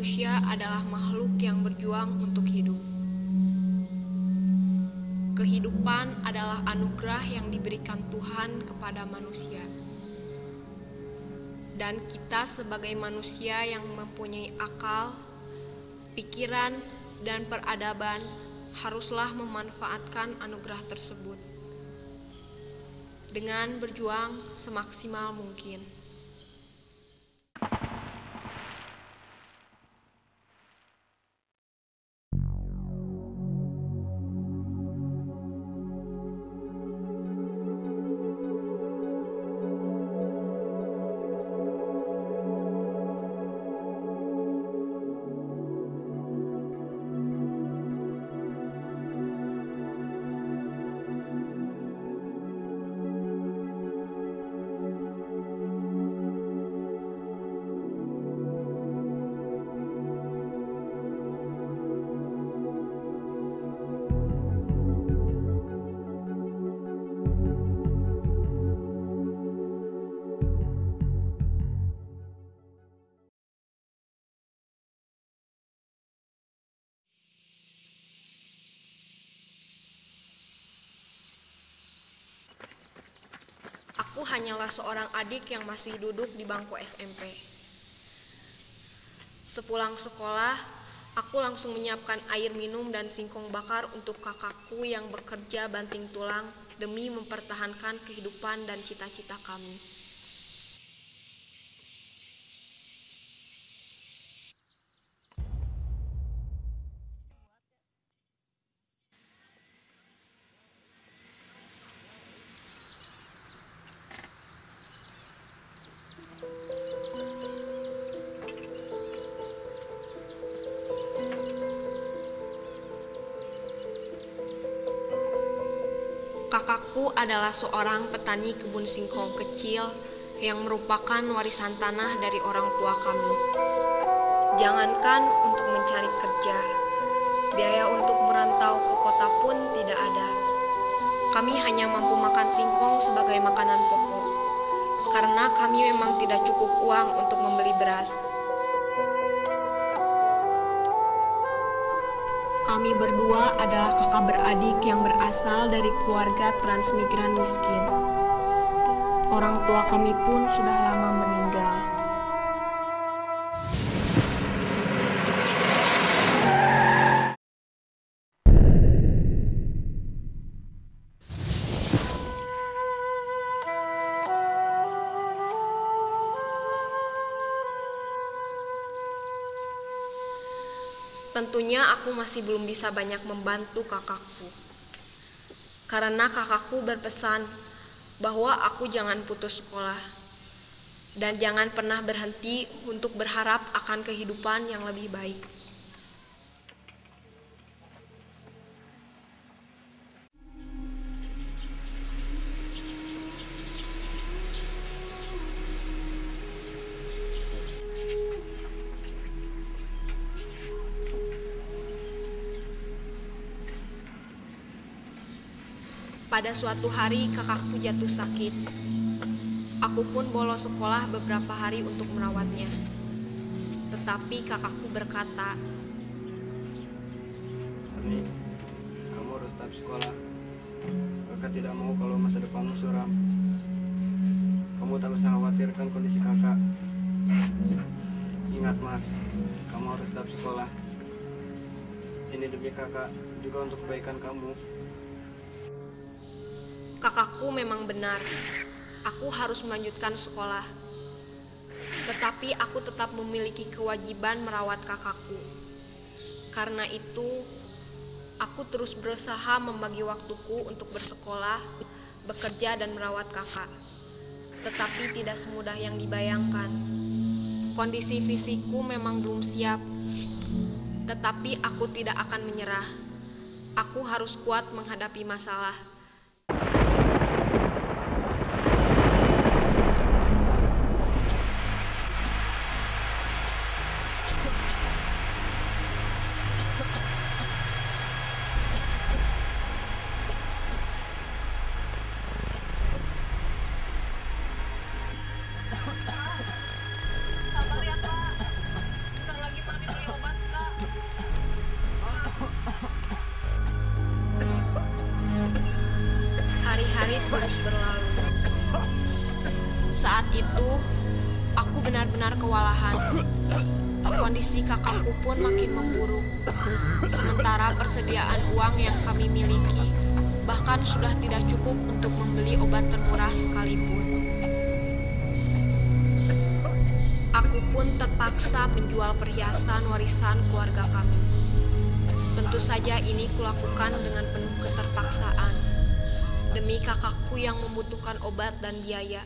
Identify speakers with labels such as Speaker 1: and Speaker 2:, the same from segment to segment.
Speaker 1: manusia adalah makhluk yang berjuang untuk hidup. Kehidupan adalah anugerah yang diberikan Tuhan kepada manusia. Dan kita sebagai manusia yang mempunyai akal, pikiran, dan peradaban haruslah memanfaatkan anugerah tersebut dengan berjuang semaksimal mungkin. Aku hanyalah seorang adik yang masih duduk di bangku SMP. Sepulang sekolah, aku langsung menyiapkan air minum dan singkong bakar untuk kakakku yang bekerja banting tulang demi mempertahankan kehidupan dan cita-cita kami. Kakakku adalah seorang petani kebun singkong kecil yang merupakan warisan tanah dari orang tua kami. Jangankan untuk mencari kerja, biaya untuk merantau ke kota pun tidak ada. Kami hanya mampu makan singkong sebagai makanan pokok, karena kami memang tidak cukup uang untuk membeli beras. Kami berdua adalah kakak beradik yang berasal dari keluarga transmigran miskin. Orang tua kami pun sudah lama meninggal. Tentunya aku masih belum bisa banyak membantu kakakku. Karena kakakku berpesan bahwa aku jangan putus sekolah dan jangan pernah berhenti untuk berharap akan kehidupan yang lebih baik. Pada suatu hari kakakku jatuh sakit. Aku pun bolos sekolah beberapa hari untuk merawatnya. Tetapi kakakku berkata,
Speaker 2: "Ani, kamu harus tetap sekolah. Kakak tidak mau kalau masa depanmu suram. Kamu tak usah khawatirkan kondisi kakak. Ingat Mas, kamu harus tetap sekolah. Ini demi kakak, juga untuk kebaikan kamu."
Speaker 1: kakakku memang benar. Aku harus melanjutkan sekolah. Tetapi aku tetap memiliki kewajiban merawat kakakku. Karena itu, aku terus berusaha membagi waktuku untuk bersekolah, bekerja, dan merawat kakak. Tetapi tidak semudah yang dibayangkan. Kondisi fisikku memang belum siap. Tetapi aku tidak akan menyerah. Aku harus kuat menghadapi masalah.
Speaker 3: Sabar ya Pak, bentar lagi Pak
Speaker 1: Hari-hari terus berlalu. Saat itu, aku benar-benar kewalahan. Kondisi kakakku pun makin memburuk. Sementara persediaan uang yang kami miliki bahkan sudah tidak cukup untuk membeli obat termurah sekalipun. Aku pun terpaksa menjual perhiasan warisan keluarga kami. Tentu saja ini kulakukan dengan penuh keterpaksaan, demi kakakku yang membutuhkan obat dan biaya.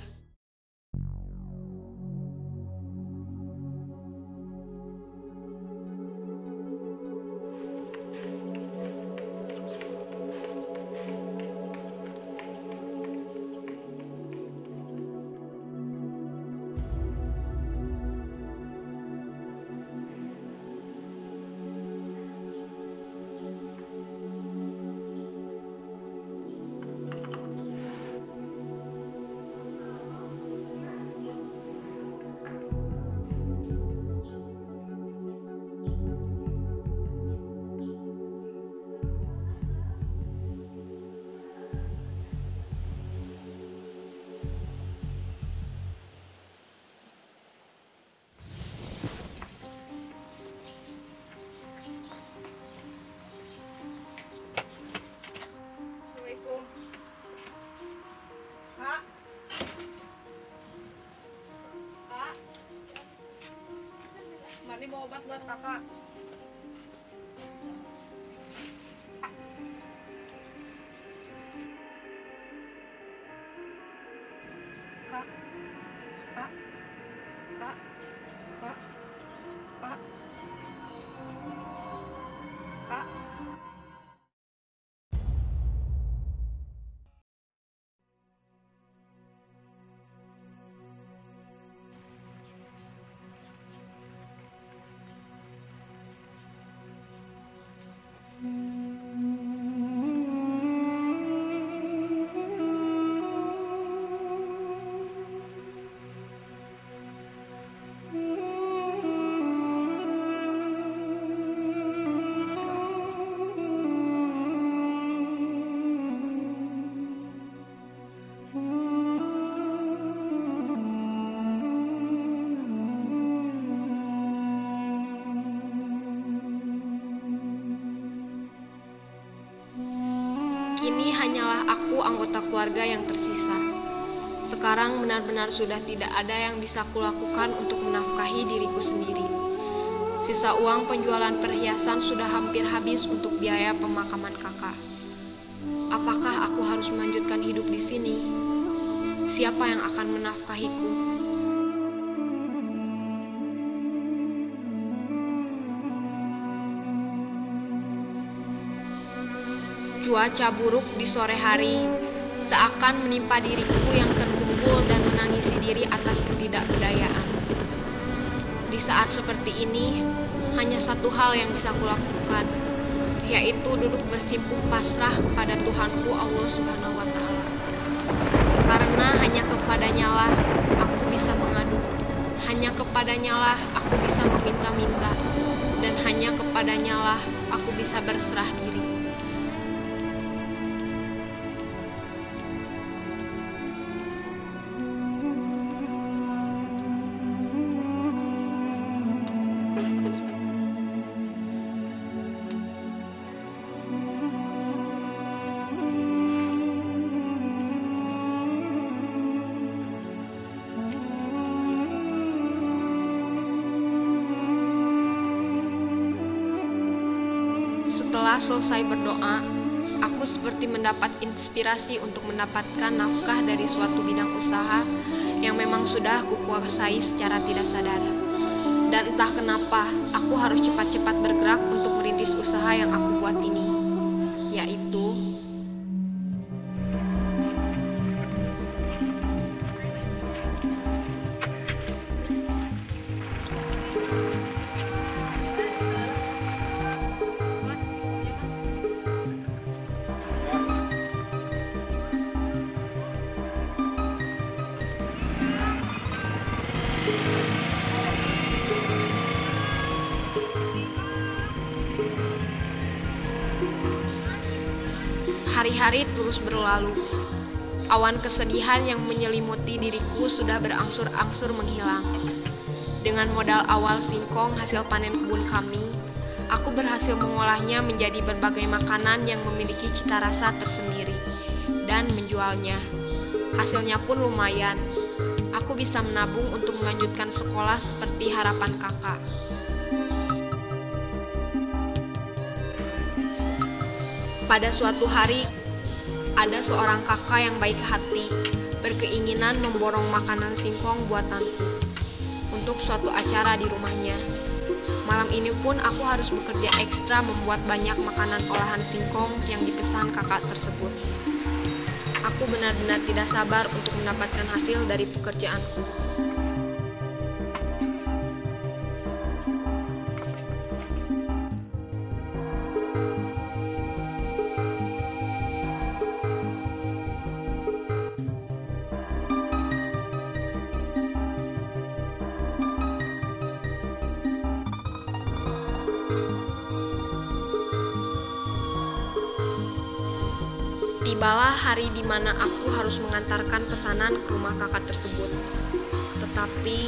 Speaker 3: Marni bawa obat buat kakak. Kak, Pak, Kak, Pak, Pak, Kak.
Speaker 1: Kini hanyalah aku anggota keluarga yang tersisa. Sekarang benar-benar sudah tidak ada yang bisa kulakukan untuk menafkahi diriku sendiri. Sisa uang penjualan perhiasan sudah hampir habis untuk biaya pemakaman kakak. Apakah aku harus melanjutkan hidup di sini? Siapa yang akan menafkahiku? Cuaca buruk di sore hari seakan menimpa diriku yang terpukul dan menangisi diri atas ketidakberdayaan. Di saat seperti ini, hanya satu hal yang bisa kulakukan, yaitu duduk bersimpuh pasrah kepada Tuhanku Allah Subhanahu wa Ta'ala. Karena hanya kepadanya lah aku bisa mengadu, hanya kepadanya lah aku bisa meminta-minta, dan hanya kepadanya lah aku bisa berserah diri. Setelah selesai berdoa, aku seperti mendapat inspirasi untuk mendapatkan nafkah dari suatu bidang usaha yang memang sudah aku kuasai secara tidak sadar. Dan entah kenapa, aku harus cepat-cepat bergerak untuk merintis usaha yang aku buat ini, yaitu hari-hari terus berlalu. Awan kesedihan yang menyelimuti diriku sudah berangsur-angsur menghilang. Dengan modal awal singkong hasil panen kebun kami, aku berhasil mengolahnya menjadi berbagai makanan yang memiliki cita rasa tersendiri dan menjualnya. Hasilnya pun lumayan. Aku bisa menabung untuk melanjutkan sekolah seperti harapan kakak. Pada suatu hari, ada seorang kakak yang baik hati, berkeinginan memborong makanan singkong buatanku untuk suatu acara di rumahnya. Malam ini pun aku harus bekerja ekstra membuat banyak makanan olahan singkong yang dipesan kakak tersebut. Aku benar-benar tidak sabar untuk mendapatkan hasil dari pekerjaanku. Tibalah hari di mana aku harus mengantarkan pesanan ke rumah kakak tersebut. Tetapi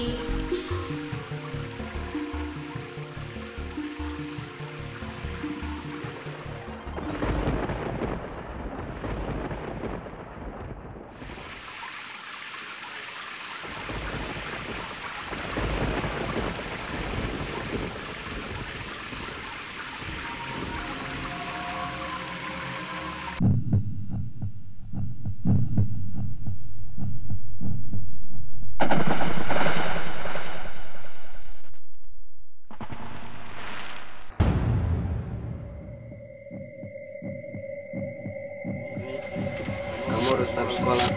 Speaker 2: Kamu harus tetap sekolah.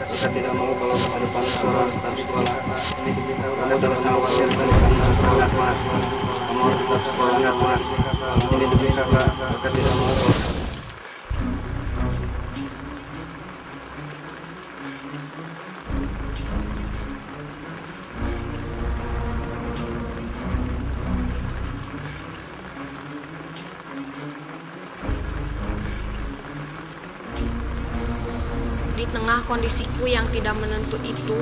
Speaker 2: Kakak tidak mau kalau masa depan harus tetap sekolah. Kamu tidak usah khawatirkan kakak. Kamu harus tetap sekolah. Ini demi kakak. Kakak tidak mau.
Speaker 1: di tengah kondisiku yang tidak menentu itu,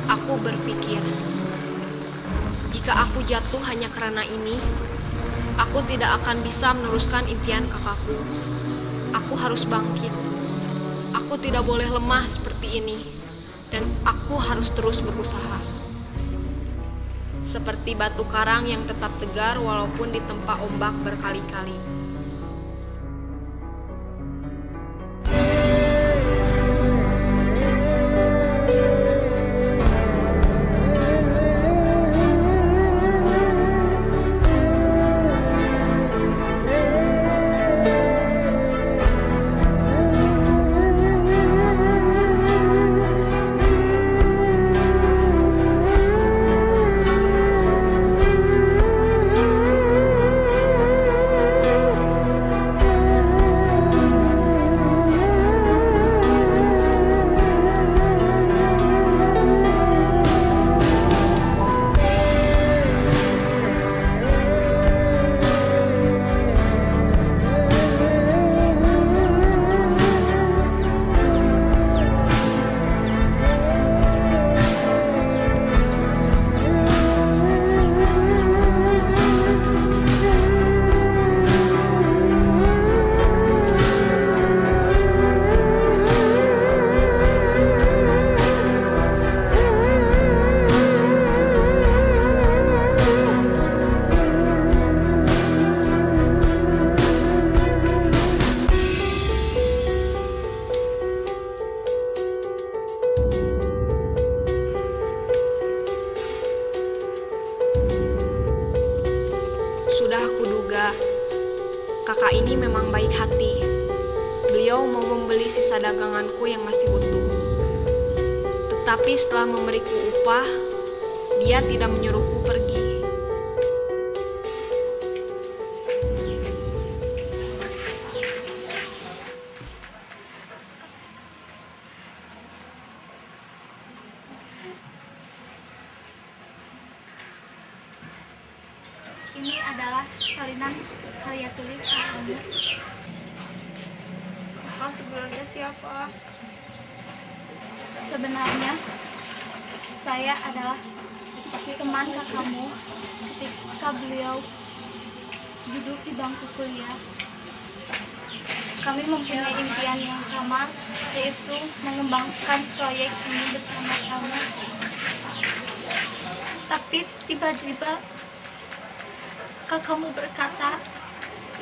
Speaker 1: aku berpikir, jika aku jatuh hanya karena ini, aku tidak akan bisa meneruskan impian kakakku. Aku harus bangkit. Aku tidak boleh lemah seperti ini, dan aku harus terus berusaha. Seperti batu karang yang tetap tegar walaupun ditempa ombak berkali-kali. Sudah kuduga, kakak ini memang baik hati. Beliau mau membeli sisa daganganku yang masih utuh. Tetapi setelah memberiku upah, dia tidak menyuruhku pergi.
Speaker 3: Ini adalah salinan karya tulis kamu.
Speaker 1: Kakak sebenarnya siapa?
Speaker 3: Sebenarnya saya adalah teman kakakmu ketika beliau duduk di bangku kuliah. Kami mempunyai impian yang sama, yaitu mengembangkan proyek ini bersama-sama. Tapi tiba-tiba kakakmu berkata,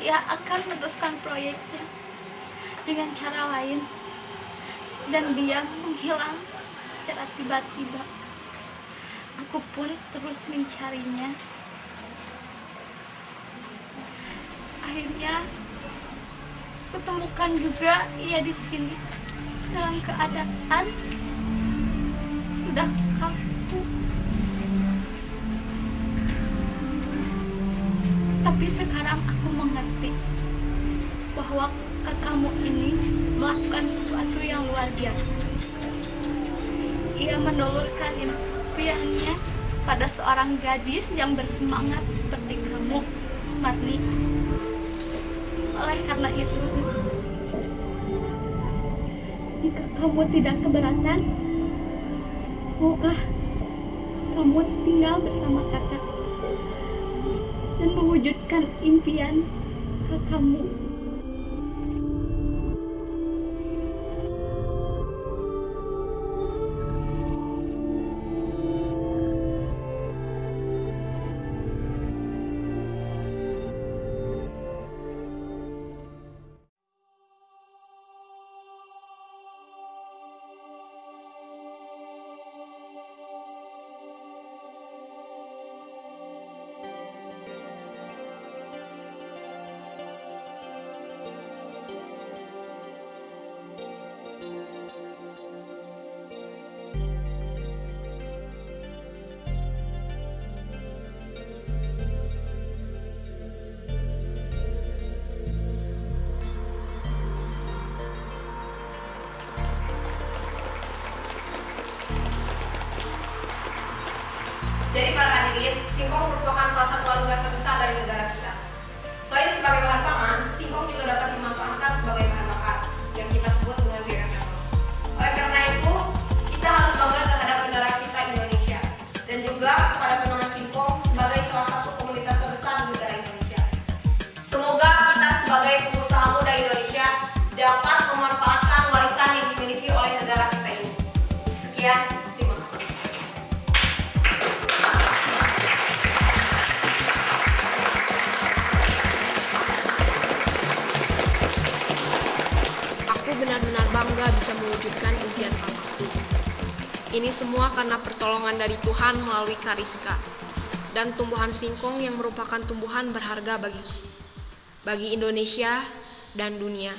Speaker 3: ia akan meneruskan proyeknya dengan cara lain, dan dia menghilang secara tiba-tiba. Aku pun terus mencarinya. Akhirnya kutemukan juga ia di sini dalam keadaan sudah kaku. Tapi sekarang aku mengerti bahwa kakakmu ini melakukan sesuatu yang luar biasa. Ia mendolurkan impiannya pada seorang gadis yang bersemangat seperti kamu, Marni. Oleh karena itu, jika kamu tidak keberatan, maukah kamu tinggal bersama kakak dan mewujudkan impian kakakmu?
Speaker 1: Jadi para hadirin, singkong merupakan salah satu alunan terbesar dari negara kita. Selain sebagai bahan pangan, singkong juga dapat dimanfaatkan sebagai bahan bakar yang kita sebut dengan bioetanol. Oleh karena itu, kita harus bangga terhadap negara kita Indonesia dan juga kepada penanam singkong sebagai salah satu komunitas terbesar di negara Indonesia. Semoga kita sebagai pengusaha muda Indonesia dapat memanfaatkan warisan yang dimiliki oleh negara kita ini. Sekian.
Speaker 4: Benar-benar bangga bisa mewujudkan impian kakakku. Ini semua karena pertolongan dari Tuhan melalui Kariska dan tumbuhan singkong yang merupakan tumbuhan berharga bagi Indonesia dan dunia.